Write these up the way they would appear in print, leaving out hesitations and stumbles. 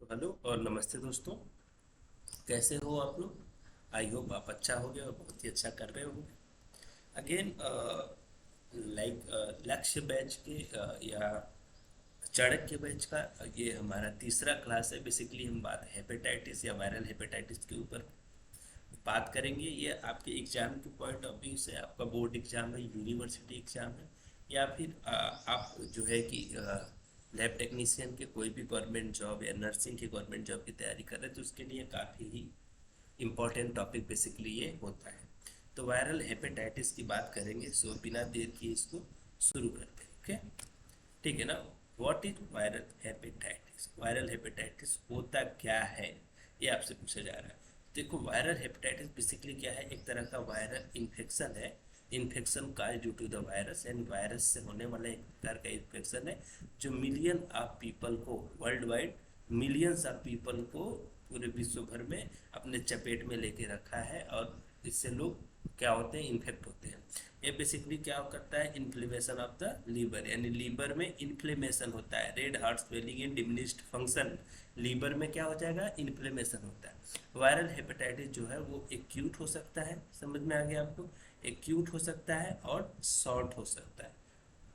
Hello और नमस्ते दोस्तों। कैसे हो आप लोग? आई होप आप अच्छा हो गए और बहुत ही अच्छा कर रहे हो। अगेन लाइक लक्ष्य बैच के या चाणक्य बैच का ये हमारा तीसरा क्लास है। बेसिकली हम बात हेपेटाइटिस या वायरल हेपेटाइटिस के ऊपर बात करेंगे। ये आपके एग्जाम के पॉइंट ऑफ व्यू से आपका बोर्ड एग्जाम है, यूनिवर्सिटी एग्जाम है, या फिर आप जो है कि लैब टेक्नीशियन के कोई भी गवर्नमेंट जॉब या नर्सिंग की गवर्नमेंट जॉब की तैयारी कर रहे हैं तो उसके लिए काफ़ी ही इम्पोर्टेंट टॉपिक बेसिकली ये होता है। तो वायरल हेपेटाइटिस की बात करेंगे, सो बिना देर किए इसको शुरू करते हैं। ओके, ठीक है ना। What is viral hepatitis? Viral hepatitis होता क्या है, ये आपसे पूछा जा रहा है। देखो, वायरल हेपेटाइटिस बेसिकली क्या है? एक तरह का वायरल इन्फेक्शन है। Infection cause due to the virus, and virus से होने वाला एक प्रकार का इन्फेक्शन है जो मिलियन ऑफ पीपल को worldwide, millions of people को पूरे विश्व भर में अपने चपेट में लेके रखा है। और इससे लोग क्या होते हैं? इन्फेक्ट होते हैं। ये बेसिकली क्या करता है? इन्फ्लेमेशन ऑफ द लीवर, यानी लीवर में इन्फ्लेमेशन होता है। Red heart swelling in diminished function, liver में क्या हो जाएगा? इन्फ्लेमेशन होता है। वायरल हेपेटाइटिस जो है वो एक्यूट हो सकता है, समझ में आ गया आपको? एक्यूट हो सकता है और शॉर्ट हो सकता है।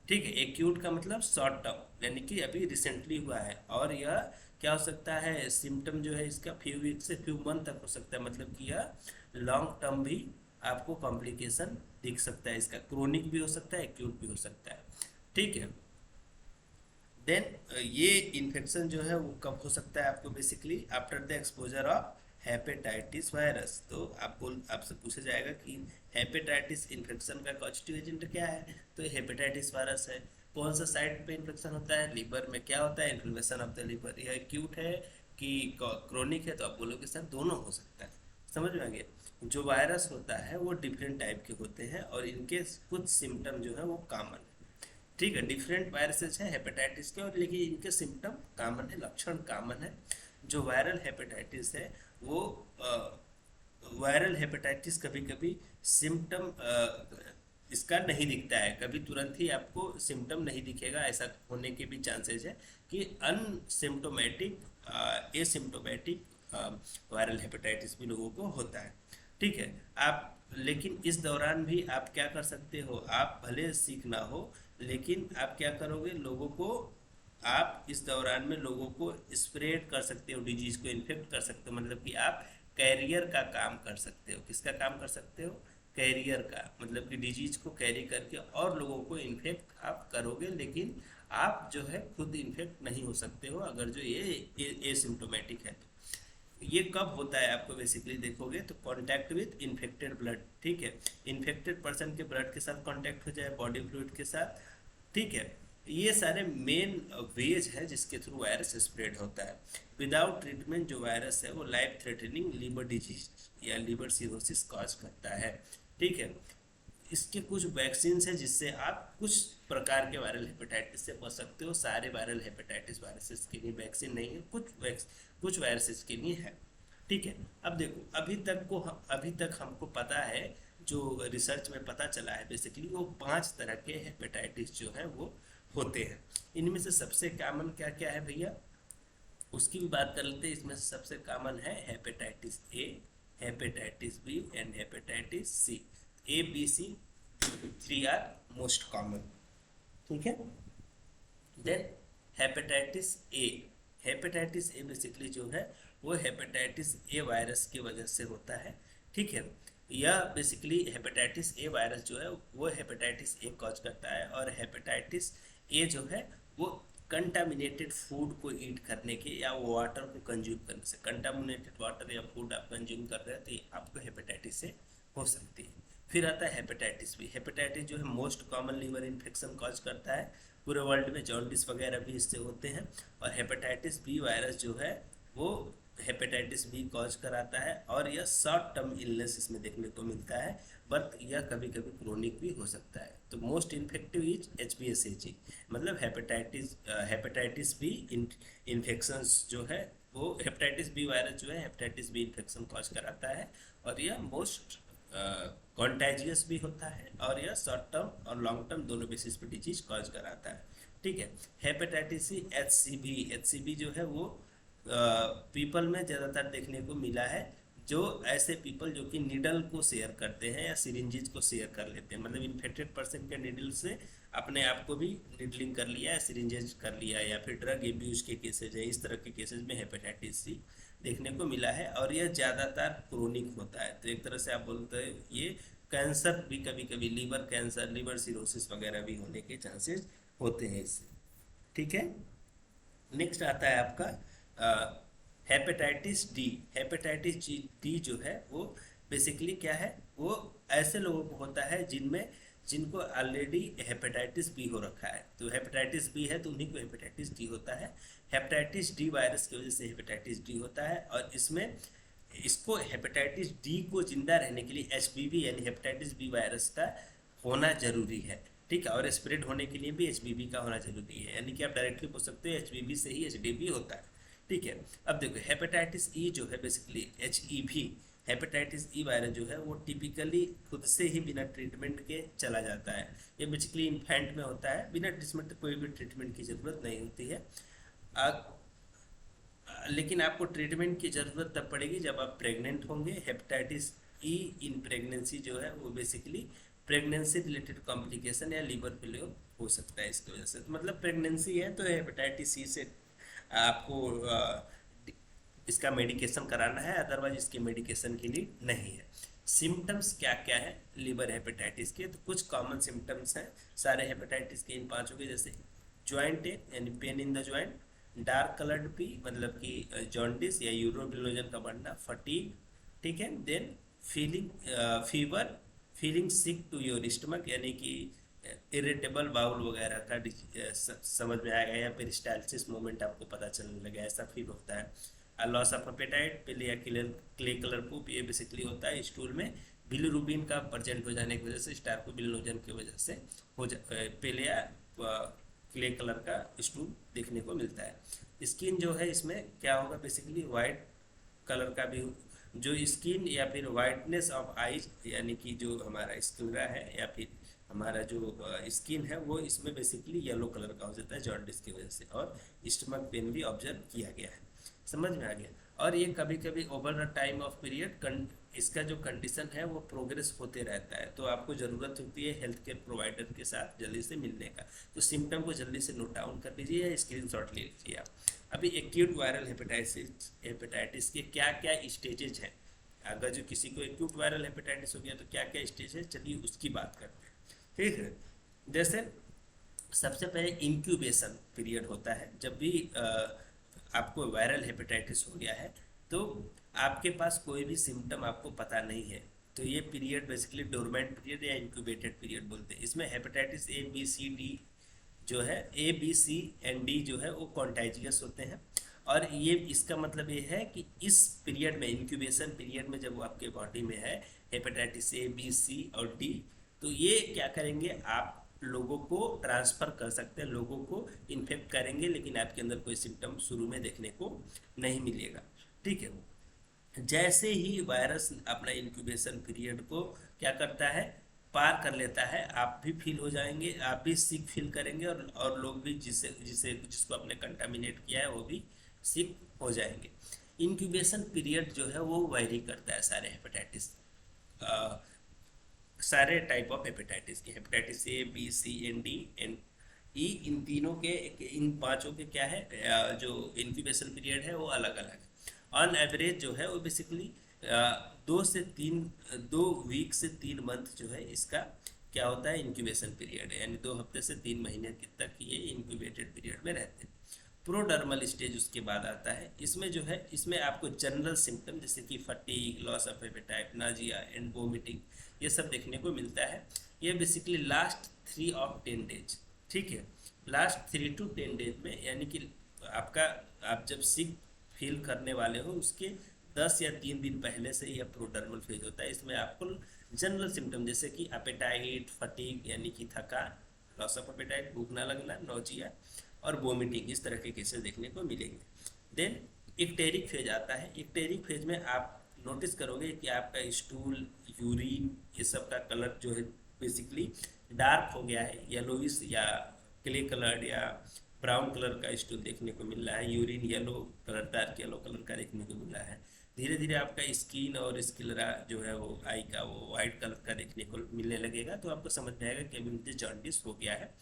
ठीक है, एक्यूट का मतलब शॉर्ट टर्म, यानी कि अभी रिसेंटली हुआ है। और यह क्या हो सकता है? सिम्टम जो है इसका फ्यू वीक से फ्यू मंथ तक हो सकता है, मतलब कि यह लॉन्ग टर्म भी आपको कॉम्प्लिकेशन दिख सकता है। इसका क्रोनिक भी हो सकता है, एक्यूट भी हो सकता है। ठीक है। देन ये इन्फेक्शन जो है वो कब हो सकता है आपको? Basically after the exposure of hepatitis virus. तो आपसे पूछा जाएगा कि हेपेटाइटिस इन्फेक्शन का कॉजेटिव एजेंट क्या है? तो हेपेटाइटिस वायरस है। कौन सा साइड पे इन्फेक्शन होता है? लीवर में। क्या होता है? Inflammation of the liver. यह एक्यूट है कि क्रोनिक है? तो आप बोलोगे सर दोनों हो सकता है। समझ में आ गया? जो वायरस होता है वो डिफरेंट टाइप के होते हैं और इनके कुछ सिम्टम जो है वो कॉमन है। ठीक है, डिफरेंट वायरसेस हैं हेपेटाइटिस के, और लेकिन इनके सिम्टम कॉमन है, लक्षण कॉमन है। जो वायरल हेपेटाइटिस है वो वायरल हेपेटाइटिस कभी कभी सिम्टम इसका नहीं दिखता है, कभी तुरंत ही आपको सिम्टम नहीं दिखेगा। ऐसा होने के भी चांसेस है कि अनसिम्टोमेटिक, एसिम्टोमेटिक वायरल हेपेटाइटिस भी लोगों को होता है। ठीक है। आप लेकिन इस दौरान भी आप क्या कर सकते हो? आप भले सीख ना हो, लेकिन आप क्या करोगे? लोगों को, आप इस दौरान में लोगों को स्प्रेड कर सकते हो, डिजीज को इन्फेक्ट कर सकते हो। मतलब कि आप कैरियर का काम कर सकते हो। किसका काम कर सकते हो? कैरियर का, मतलब कि डिजीज को कैरी करके और लोगों को इन्फेक्ट आप करोगे, लेकिन आप जो है खुद इन्फेक्ट नहीं हो सकते हो अगर जो ये एसिम्टोमेटिक है तो। ये कब होता है आपको बेसिकली देखोगे तो? Contact with infected blood. ठीक है, इन्फेक्टेड पर्सन के ब्लड के साथ कांटेक्ट हो जाए, बॉडी फ्लूइड के साथ। ठीक है, ये सारे मेन वेज है जिसके थ्रू वायरस स्प्रेड होता है। विदाउट ट्रीटमेंट जो वायरस है वो लाइफ थ्रेटनिंग लिवर डिजीज या लिवर सिरोसिस कॉज करता है। ठीक है। इसके कुछ वैक्सीन है जिससे आप कुछ प्रकार के वायरल हेपेटाइटिस से बच सकते हो। सारे वायरल हेपेटाइटिस वायरसेस के लिए वैक्सीन नहीं है, कुछ वायरसेस के लिए है। ठीक है। अब देखो, अभी तक हमको पता है, जो रिसर्च में पता चला है बेसिकली, वो 5 तरह के हेपेटाइटिस जो है वो होते हैं। इनमें से सबसे कॉमन क्या क्या है भैया, उसकी भी बात कर लेते हैं। इसमें से सबसे कॉमन है hepatitis A, hepatitis B and hepatitis C. A B C three are most common. ठीक है। Then hepatitis A. Hepatitis A basically जो है वो हेपेटाइटिस ए वायरस की वजह से होता है। ठीक है। यह बेसिकली हेपेटाइटिस ए वायरस जो है वो हेपेटाइटिस ए कॉज करता है। और हेपेटाइटिस ए जो है वो कंटामिनेटेड फूड को ईट करने के या वाटर को कंज्यूम करने से, कंटामिनेटेड वाटर या फूड आप कंज्यूम कर रहे हैं तो आपको हेपेटाइटिस से हो सकती है। फिर आता है हेपेटाइटिस बी। हेपेटाइटिस जो है most common liver infection cause करता है। पूरे वर्ल्ड में जॉन्डिस वगैरह भी इससे होते हैं। और हेपेटाइटिस बी वायरस जो है वो हेपेटाइटिस बी कॉज कराता है, और यह शॉर्ट टर्म इलनेस इसमें देखने को मिलता है, बट यह कभी कभी क्रोनिक भी हो सकता है। तो मोस्ट इन्फेक्टिव इज HBsAg, मतलब हेपेटाइटिस बी इन्फेक्शन जो है वो हेपेटाइटिस बी वायरस जो है हेपेटाइटिस बी इन्फेक्शन कॉज कराता है। और यह मोस्ट कॉन्टेजियस भी होता है, और यह शॉर्ट टर्म और लॉन्ग टर्म दोनों बेसिस पे डिजीज कॉज कराता है। ठीक है। हेपेटाइटिस सी, HCV जो है वो पीपल में ज़्यादातर देखने को मिला है, जो ऐसे पीपल जो कि नीडल को शेयर करते हैं या सिरिंजेज को शेयर कर लेते हैं, मतलब इन्फेक्टेड पर्सन के नीडल से अपने आप को भी निडलिंग कर लिया, सिरिंजेज कर लिया, या फिर ड्रग एब्यूज के केसेज है, इस तरह के केसेज में हेपेटाइटिस सी देखने को मिला है। और यह ज़्यादातर क्रोनिक होता है, तो एक तरह से आप बोलते हैं ये कैंसर भी, कभी कभी लीवर कैंसर, लीवर सिरोसिस वगैरह भी होने के चांसेस होते हैं इससे। ठीक है, नेक्स्ट आता है आपका हेपेटाइटिस डी। हेपेटाइटिस डी जो है वो बेसिकली क्या है, वो ऐसे लोगों को होता है जिनमें जिनको ऑलरेडी हेपेटाइटिस बी हो रखा है। तो हेपेटाइटिस बी है तो उन्हीं को हेपेटाइटिस डी होता है। हेपेटाइटिस डी वायरस की वजह से हेपेटाइटिस डी होता है, और इसमें इसको हेपेटाइटिस डी को जिंदा रहने के लिए एचबीवी यानी हेपेटाइटिस बी वायरस का होना जरूरी है। ठीक है, और स्प्रेड होने के लिए भी एचबीवी का होना जरूरी है, यानी कि आप डायरेक्टली पूछ सकते हो एचबीवी से ही एचडीवी होता है। ठीक है, अब देखो हेपेटाइटिस ई जो है basically HEV, hepatitis E virus जो है वो टिपिकली खुद से ही बिना ट्रीटमेंट के चला जाता है। ये बेसिकली इन्फेंट में होता है, बिना ट्रीटमेंट कोई भी ट्रीटमेंट की ज़रूरत नहीं होती है। लेकिन आपको ट्रीटमेंट की ज़रूरत तब पड़ेगी जब आप प्रेग्नेंट होंगे। हेपेटाइटिस ई इन प्रेगनेंसी जो है वो बेसिकली प्रेगनेंसी रिलेटेड कॉम्प्लिकेशन या लीवर फेलियर हो सकता है इसकी वजह से। तो मतलब प्रेगनेंसी है तो हेपेटाइटिस सी से आपको इसका मेडिकेशन कराना है, अदरवाइज इसके मेडिकेशन की नीड नहीं है। सिम्टम्स क्या क्या है लीवर हेपेटाइटिस के, तो कुछ कॉमन सिम्टम्स हैं सारे हेपेटाइटिस के इन पांचों के, जैसे ज्वाइंट यानी pain in the joint, dark coloured P मतलब कि जॉन्डिस या यूरोबिलोजन का बढ़ना, फटीग, ठीक है, then feeling fever, feeling sick to your stomach यानी कि इरिटेबल बाउल वगैरह का समझ में आएगा, या फिर स्टाइलसिस मूवमेंट आपको पता चलने लगे, ऐसा फील होता है। लॉस ऑफ एपेटाइट, पीले या क्ले कलर पूप, ये बेसिकली होता है स्टूल में बिलीरुबिन का प्रेजेंट हो जाने की वजह से, स्टार्कोबिलिनोजन की वजह से हो पीले या क्ले कलर का स्टूल देखने को मिलता है। स्किन जो है इसमें क्या होगा, बेसिकली वाइट कलर का भी, जो स्किन या फिर वाइटनेस ऑफ आईज यानी कि जो हमारा स्क्लेरा है या फिर हमारा जो स्किन है वो इसमें बेसिकली येलो कलर का हो जाता है जॉन्डिस की वजह से। और स्टमक पेन भी ऑब्जर्व किया गया है, समझ में आ गया। और ये कभी कभी over the time of period इसका जो कंडीशन है वो प्रोग्रेस होते रहता है, तो आपको ज़रूरत होती है हेल्थ केयर प्रोवाइडर के साथ जल्दी से मिलने का। तो सिम्टम को जल्दी से नोट डाउन कर लीजिए या स्क्रीनशॉट ले लीजिए आप। अभी एक्यूट वायरल हेपेटाइटिस के क्या क्या स्टेजेज हैं, अगर जो किसी को एक्यूट वायरल हेपेटाइटिस हो गया तो क्या क्या स्टेज है, चलिए उसकी बात करते हैं। ठीक है, जैसे सबसे पहले इंक्यूबेशन पीरियड होता है। जब भी आपको वायरल हेपेटाइटिस हो गया है तो आपके पास कोई भी सिम्टम आपको पता नहीं है, तो ये पीरियड बेसिकली डोरमेंट पीरियड या इंक्यूबेटेड पीरियड बोलते हैं। इसमें hepatitis A B C D जो है, A B C and D जो है वो कॉन्टाइजियस होते हैं। और ये इसका मतलब ये है कि इस पीरियड में, इंक्यूबेशन पीरियड में, जब वो आपके बॉडी में है हेपेटाइटिस ए बी सी और डी, तो ये क्या करेंगे, आप लोगों को ट्रांसफ़र कर सकते हैं, लोगों को इन्फेक्ट करेंगे, लेकिन आपके अंदर कोई सिम्टम शुरू में देखने को नहीं मिलेगा। ठीक है, जैसे ही वायरस अपना इंक्यूबेशन पीरियड को क्या करता है, पार कर लेता है, आप भी फील हो जाएंगे, आप भी सिक फील करेंगे, और लोग भी जिसको आपने कंटामिनेट किया है वो भी सिक हो जाएंगे। इंक्यूबेशन पीरियड जो है वो वैरी करता है सारे हेपेटाइटिस, सारे टाइप ऑफ हेपेटाइटिस के, hepatitis A B C and D and E, इन तीनों के, इन पांचों के क्या है, जो इंक्यूबेशन पीरियड है वो अलग अलग है। ऑन एवरेज जो है वो बेसिकली 2 वीक से 3 मंथ जो है इसका क्या होता है, इंक्यूबेशन पीरियड है, यानी 2 हफ्ते से 3 महीने तक ये इंक्यूबेटेड पीरियड में रहते हैं। प्रोडर्मल स्टेज उसके बाद आता है। इसमें जो है, इसमें आपको जनरल सिम्टम जैसे कि fatigue, loss of appetite, Nazia and vomiting, ये सब देखने को मिलता है। ये बेसिकली लास्ट 3 और 10 डेज, ठीक है, लास्ट 3 to 10 डेज में, यानी कि आप जब सिक फील करने वाले हो उसके 10 या 3 दिन पहले से यह प्रोडर्मल फेज होता है। इसमें आपको जनरल सिम्टम जैसे कि एपेटाइट, फटीग यानी कि थकान, लॉस ऑफ एपेटाइट, भूख ना लगना, नोजिया और वोमिटिंग, इस तरह के केसेस देखने को मिलेंगे। देन इक्टेरिक फेज आता है। इक्टेरिक फेज में आप नोटिस करोगे कि आपका स्टूल, यूरिन, ये सब का कलर जो है बेसिकली डार्क हो गया है, येलोइश या क्ले कलर्ड या ब्राउन कलर का स्टूल देखने को मिल रहा है, urine yellow colour, dark yellow colour का देखने को मिल रहा है। धीरे धीरे आपका स्किन और स्क्लेरा जो है वो आई का वो वाइट कलर का देखने को मिलने लगेगा, तो आपको समझ में आएगा कि अभी मुझे जॉन्डिस हो गया है।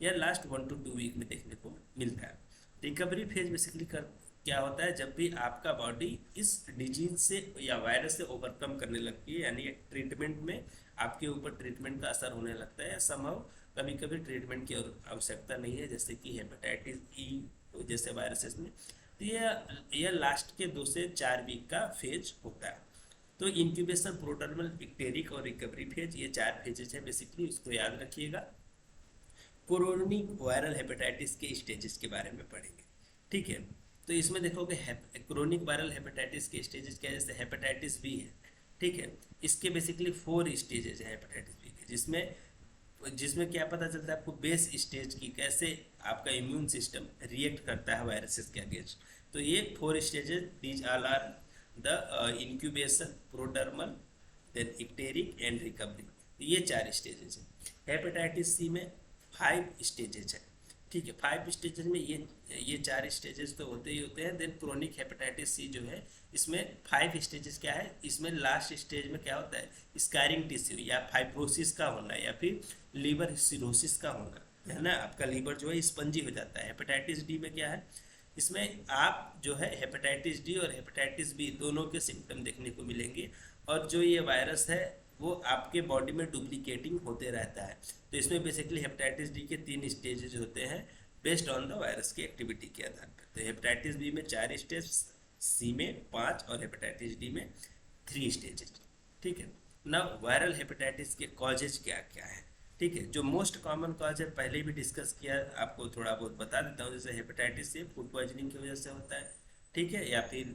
यह लास्ट 1 to 2 वीक में देखने को मिलता है। रिकवरी फेज बेसिकली कर क्या होता है, जब भी आपका बॉडी इस डिजीज से या वायरस से ओवरकम करने लगती है, यानी ट्रीटमेंट में आपके ऊपर ट्रीटमेंट का असर होने लगता है, संभव कभी कभी ट्रीटमेंट की आवश्यकता नहीं है, जैसे कि हेपेटाइटिस ई जैसे वायरसेस में। तो यह लास्ट के 2 से 4 वीक का फेज होता है। तो इंक्यूबेशन, प्रोडर्मल, इक्टेरिक और रिकवरी फेज, ये 4 फेजेज है बेसिकली, उसको याद रखिएगा। क्रोनिक वायरल हेपेटाइटिस के स्टेजेस के बारे में पढ़ेंगे, ठीक है। तो इसमें देखोगे क्रोनिक वायरल हेपेटाइटिस के स्टेजेस क्या है, जैसे हेपेटाइटिस बी है, ठीक है। इसके बेसिकली 4 स्टेजेस हैं हेपेटाइटिस बी के, जिसमें जिसमें क्या पता चलता है आपको बेस स्टेज की, कैसे आपका इम्यून सिस्टम रिएक्ट करता है वायरसेस के अगेंस्ट। तो ये 4 stages, these all are the incubation, prodromal, then icteric and recovery. ये 4 स्टेजेस हैं। हेपेटाइटिस सी में 5 स्टेजेस है, ठीक है। 5 स्टेजेस में ये 4 स्टेजेस तो होते ही होते हैं। देन क्रोनिक हेपेटाइटिस सी जो है, इसमें 5 स्टेजेस क्या है, इसमें लास्ट स्टेज में क्या होता है, स्कारिंग टिश्यू या फाइब्रोसिस का होना या फिर लीवर सिरोसिस का होना, है ना। आपका लीवर जो है स्पंजी हो जाता है। हेपेटाइटिस डी में क्या है, इसमें आप जो है हेपेटाइटिस डी और हेपेटाइटिस बी दोनों के सिम्टम देखने को मिलेंगे, और जो ये वायरस है वो आपके बॉडी में डुप्लीकेटिंग होते रहता है। तो इसमें बेसिकली हेपेटाइटिस डी के 3 स्टेजेस होते हैं बेस्ड ऑन द वायरस की एक्टिविटी के आधार पर। तो हेपेटाइटिस बी में 4 स्टेज, सी में 5 और हेपेटाइटिस डी में 3 स्टेजेस, ठीक है ना। वायरल हेपेटाइटिस के कॉजेज क्या क्या है, ठीक है। जो मोस्ट कॉमन कॉज है पहले भी डिस्कस किया, आपको थोड़ा बहुत बता देता हूँ। जैसे हेपेटाइटिस से फूड पॉइजनिंग की वजह से होता है, ठीक है, या फिर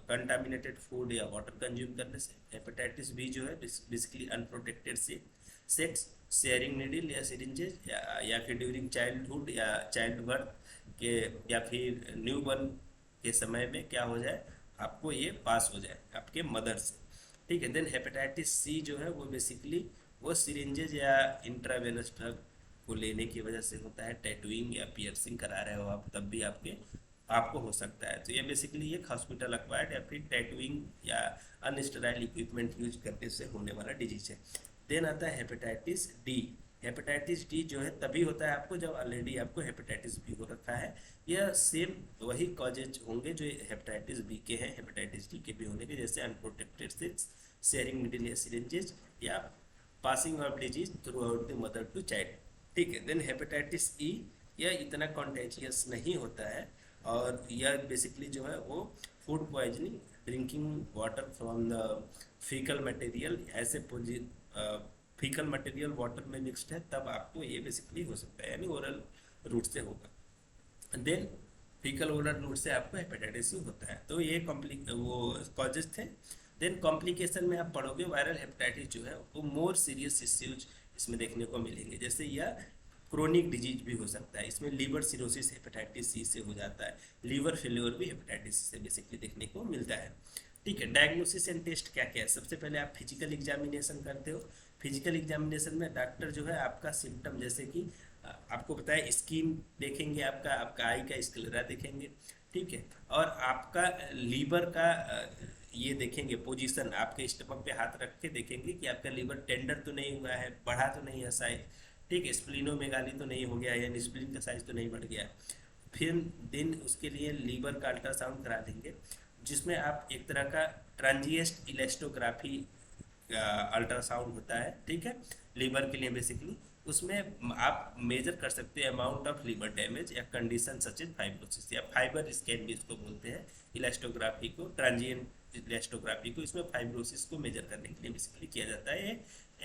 कंटामिनेटेड फूड या वाटर कंज्यूम करने से। हेपेटाइटिस बी जो है बेसिकली अनप्रोटेक्टेड से सेक्स, शेयरिंग नीडल या सिरिंजेज, या फिर ड्यूरिंग चाइल्डहुड या चाइल्ड बर्थ के, या फिर न्यू बर्न के समय में क्या हो जाए, आपको ये पास हो जाए आपके मदर से, ठीक है। देन हेपेटाइटिस सी जो है वो बेसिकली वो सिरिंजेज या इंट्रावेनस ड्रग को लेने की वजह से होता है। टैटूइंग या पियर्सिंग करा रहे हो आप, तब भी आपको हो सकता है। तो ये बेसिकली एक हॉस्पिटल अक्वायर्ड या फिर टैटूइंग या अनस्टेराइल इक्विपमेंट यूज करने से होने वाला डिजीज है। देन आता है हेपेटाइटिस डी। हेपेटाइटिस डी जो है तभी होता है आपको जब ऑलरेडी आपको हेपेटाइटिस बी हो रखा है। यह सेम वही कॉजेज होंगे जो हेपेटाइटिस बी के हैं, हेपेटाइटिस डी के भी होने के, जैसे अनप्रोटेक्टेड सेक्स, शेयरिंग नीडल या सिरिंजेज, या passing of disease throughout the mother to child, ठीक है। देन हेपेटाइटिस ई, यह इतना कॉन्टेजियस नहीं होता है, और यह बेसिकली जो है वो food poisoning, drinking water from the faecal material, ऐसे फीकल मटेरियल वाटर में मिक्सड है, तब आपको ये बेसिकली हो सकता है, यानी ओरल रूट से होगा। देन फीकल ओरल रूट से आपको हेपेटाइटिस होता है। तो ये वो कॉजेज थे। देन कॉम्प्लिकेशन में आप पढ़ोगे वायरल हेपेटाइटिस जो है वो मोर सीरियस इश्यूज इसमें देखने को मिलेंगे, जैसे यह क्रोनिक डिजीज भी हो सकता है। इसमें लीवर सिरोसिस हेपेटाइटिस सी से हो जाता है, लीवर फेल्योर भी हेपेटाइटिस सी से बेसिकली देखने को मिलता है, ठीक है। डायग्नोसिस एंड टेस्ट क्या क्या है, सबसे पहले आप फिजिकल एग्जामिनेशन करते हो। फिजिकल एग्जामिनेशन में डॉक्टर जो है आपका सिम्टम, जैसे कि आपको बताया, स्किन देखेंगे, आपका आई का स्क्लेरा देखेंगे, ठीक है, और आपका लीवर का ये देखेंगे पोजीशन, आपके स्टमक पे हाथ रख के देखेंगे कि आपका लीवर टेंडर तो नहीं हुआ है, बढ़ा तो नहीं है साइज, ठीक है, स्प्लीनोमेगाली तो नहीं हो गया, यानी स्प्लीन का साइज तो नहीं बढ़ गया। फिर दिन उसके लिए लीवर का अल्ट्रासाउंड करा देंगे, जिसमें आप एक तरह का ट्रांजिएस्ट इलेस्टोग्राफी अल्ट्रासाउंड होता है, ठीक है, लीवर के लिए बेसिकली। उसमें आप मेजर कर सकते हैं अमाउंट ऑफ लीवर डैमेज या कंडीशन सच एज फाइब्रोसिस, या फाइबर स्कैन भी इसको बोलते हैं, इलास्टोग्राफी को, ट्रांजिएंट इलास्टोग्राफी को। इसमें फाइब्रोसिस को मेजर करने के लिए बेसिकली किया जाता है।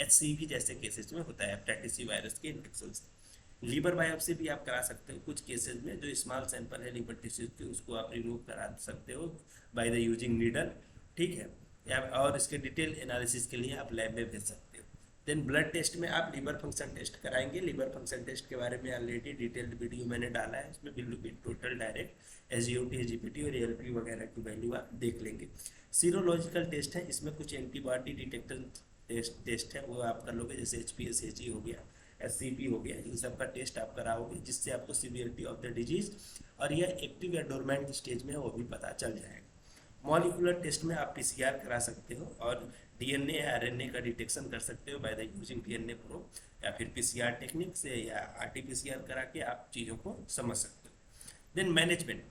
HCV जैसे केसेस में होता है, हेपेटाइटिस सी वायरस के इन्फेक्शन से। लीवर बायोप्सी भी आप करा सकते हो कुछ केसेस में, जो स्मॉल सैंपल है लीवर टिश्यूज के, उसको आप रिमूव करा सकते हो बाय द यूजिंग नीडल, ठीक है, या और इसके डिटेल एनालिसिस के लिए आप लैब में भेज सकते हो। देन ब्लड टेस्ट में आप लीवर फंक्शन टेस्ट कराएंगे। लीवर फंक्शन टेस्ट के बारे में ऑलरेडी डिटेल्ड वीडियो मैंने डाला है, इसमें बिल्कुल टोटल डायरेक्ट SGOT, SGPT और ALP वगैरह की वैल्यू आप देख लेंगे। सीरोलॉजिकल टेस्ट है, इसमें कुछ एंटीबॉडी डिटेक्टर टेस्ट है, वो आप कर लोगे, जैसे HPSAG हो गया, SCP हो गया, इन सब का टेस्ट आप कराओगे, जिससे आपको सीवियरिटी ऑफ द डिजीज और यह एक्टिव या डोरमेंट स्टेज में है वो भी पता चल जाएगा। मॉलिक्यूलर टेस्ट में आप PCR करा सकते हो और DNA या RNA का डिटेक्शन कर सकते हो by the using DNA probe, या फिर PCR टेक्निक से या RT-PCR करा के आप चीज़ों को समझ सकते हो। देन मैनेजमेंट,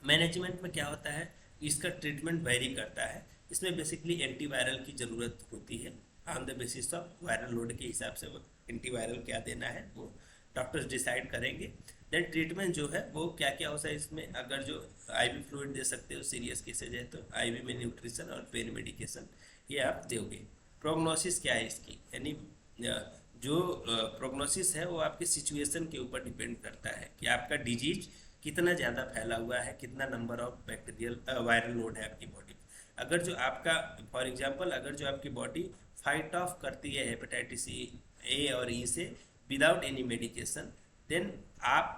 मैनेजमेंट में क्या होता है, इसका ट्रीटमेंट वेरी करता है। इसमें बेसिकली एंटीवायरल की ज़रूरत होती है, on the basis of viral load के हिसाब से वो एंटीवायरल क्या देना है वो डॉक्टर्स डिसाइड करेंगे। देन ट्रीटमेंट जो है वो क्या क्या होता है इसमें, अगर जो IV फ्लूइड दे सकते हो सीरियस केसेज है तो IV में न्यूट्रिशन और पेन मेडिकेशन ये आप दोगे। प्रोग्नोसिस क्या है इसकी, यानी जो प्रोग्नोसिस है वो आपके सिचुएशन के ऊपर डिपेंड करता है कि आपका डिजीज कितना ज़्यादा फैला हुआ है, कितना number of bacterial viral load है आपकी बॉडी में। अगर जो आपका फॉर एग्जांपल अगर जो आपकी बॉडी फाइट ऑफ करती है हेपेटाइटिस A और E से विदाउट एनी मेडिकेशन, देन आप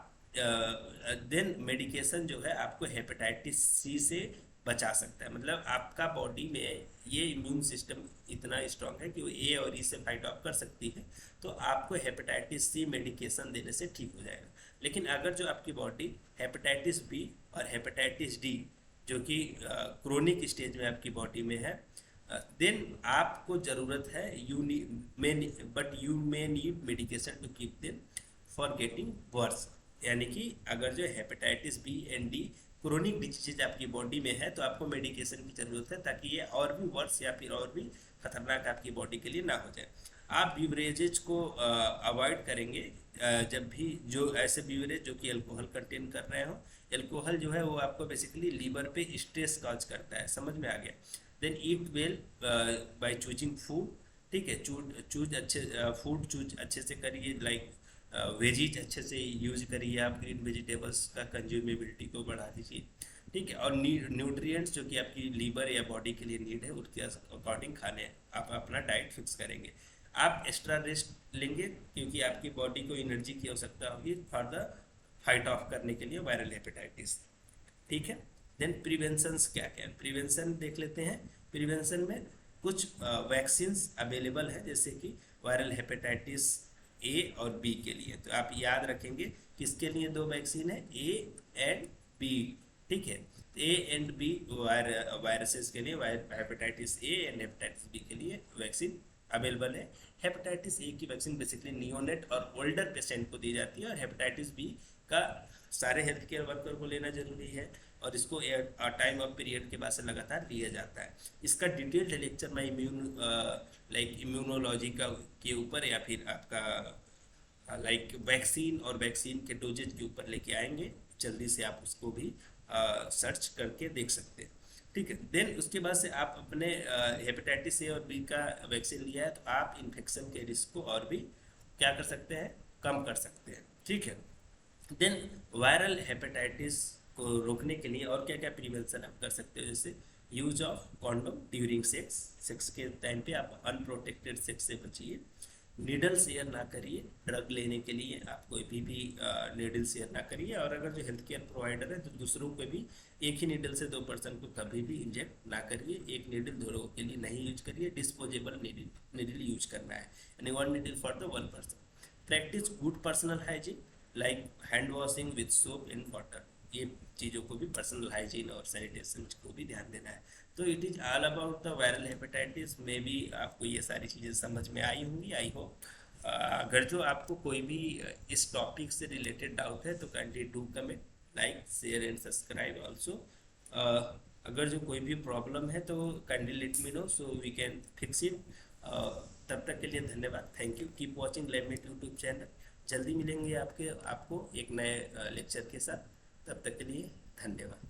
देन मेडिकेशन जो है आपको हेपेटाइटिस C से बचा सकता है। मतलब आपका बॉडी में ये इम्यून सिस्टम इतना स्ट्रांग है कि वो A और E से फाइट ऑफ कर सकती है, तो आपको हेपेटाइटिस C मेडिकेशन देने से ठीक हो जाएगा। लेकिन अगर जो आपकी बॉडी हेपेटाइटिस B और हेपेटाइटिस D जो कि क्रोनिक स्टेज में आपकी बॉडी में है, देन आपको ज़रूरत है you may need medication to keep them for getting worse. यानी कि अगर जो hepatitis B and D chronic disease आपकी बॉडी में है तो आपको मेडिकेशन की ज़रूरत है, ताकि ये और भी वर्स या फिर और भी खतरनाक आपकी बॉडी के लिए ना हो जाए। आप बीवरेजेज को अवॉइड करेंगे जब भी, जो ऐसे बीवरेज जो कि अल्कोहल कंटेन कर रहे हो। अल्कोहल जो है वो आपको बेसिकली लीवर पे स्ट्रेस कॉज करता है, समझ में आ गया। Then eat well by choosing food, ठीक है, चूज अच्छे फूड चूज अच्छे से करिए, लाइक वेजीज अच्छे से यूज करिए, आप ग्रीन वेजिटेबल्स का कंज्यूमेबिलिटी को बढ़ा दीजिए, ठीक है। और न्यूट्रिएंट्स जो कि आपकी लीवर या बॉडी के लिए नीड है उसके अकॉर्डिंग खाने आप अपना डाइट फिक्स करेंगे। आप एक्स्ट्रा रेस्ट लेंगे क्योंकि आपकी बॉडी को एनर्जी की आवश्यकता होगी फॉर द फाइट ऑफ करने के लिए वायरल हेपेटाइटिस, ठीक है। देन प्रिवेंशंस क्या क्या है, प्रिवेंशन देख लेते हैं। प्रिवेंशन में कुछ वैक्सीन्स अवेलेबल है, जैसे कि वायरल हेपेटाइटिस A और B के लिए। तो आप याद रखेंगे किसके लिए दो वैक्सीन है, A एंड B, ठीक है। A एंड B वायरसेस के लिए, hepatitis A and hepatitis B के लिए वैक्सीन अवेलेबल है। हेपेटाइटिस A की वैक्सीन बेसिकली नियोनेट और ओल्डर पेशेंट को दी जाती है, और हेपेटाइटिस B का सारे हेल्थ केयर वर्कर को लेना जरूरी है, और इसको टाइम ऑफ पीरियड के बाद से लगातार लिया जाता है। इसका डिटेल्ड लेक्चर मैं इम्यूनोलॉजी का के ऊपर या फिर आपका वैक्सीन और वैक्सीन के डोजेज के ऊपर लेके आएंगे, जल्दी से आप उसको भी सर्च करके देख सकते हैं, ठीक है। देन उसके बाद से आप अपने हेपेटाइटिस A और B का वैक्सीन लिया है तो आप इन्फेक्शन के रिस्क को और भी क्या कर सकते हैं, कम कर सकते हैं, ठीक है। देन वायरल हेपेटाइटिस को रोकने के लिए और क्या क्या प्रिवेंशन आप कर सकते हो, जैसे use of condom during sex, sex के टाइम पे आप अनप्रोटेक्टेड सेक्स से बचिए। नीडल शेयर ना करिए, ड्रग लेने के लिए आप कोई भी नीडल शेयर ना करिए, और अगर जो हेल्थ केयर प्रोवाइडर है तो दूसरों को भी एक ही नीडल से 2 पर्सन को कभी भी इंजेक्ट ना करिए। एक नीडल 2 लोगों के लिए नहीं यूज करिए, डिस्पोजेबल नीडल यूज करना है, यानी 1 needle for the 1 person. Practice good personal hygiene like hand washing with soap and water, ये चीज़ों को भी, पर्सनल हाइजीन और सैनिटेशन को भी ध्यान देना है। तो it is all about the viral hepatitis में भी आपको ये सारी चीज़ें समझ में आई होंगी, आई होप। अगर जो आपको कोई भी इस टॉपिक से रिलेटेड डाउट है तो kindly do comment, like share and subscribe also. अगर जो कोई भी प्रॉब्लम है तो kindly let me know so we can fix it. तब तक के लिए धन्यवाद, thank you, keep watching LabMate YouTube channel. जल्दी मिलेंगे आपको एक नए लेक्चर के साथ, तब तक के लिए धन्यवाद।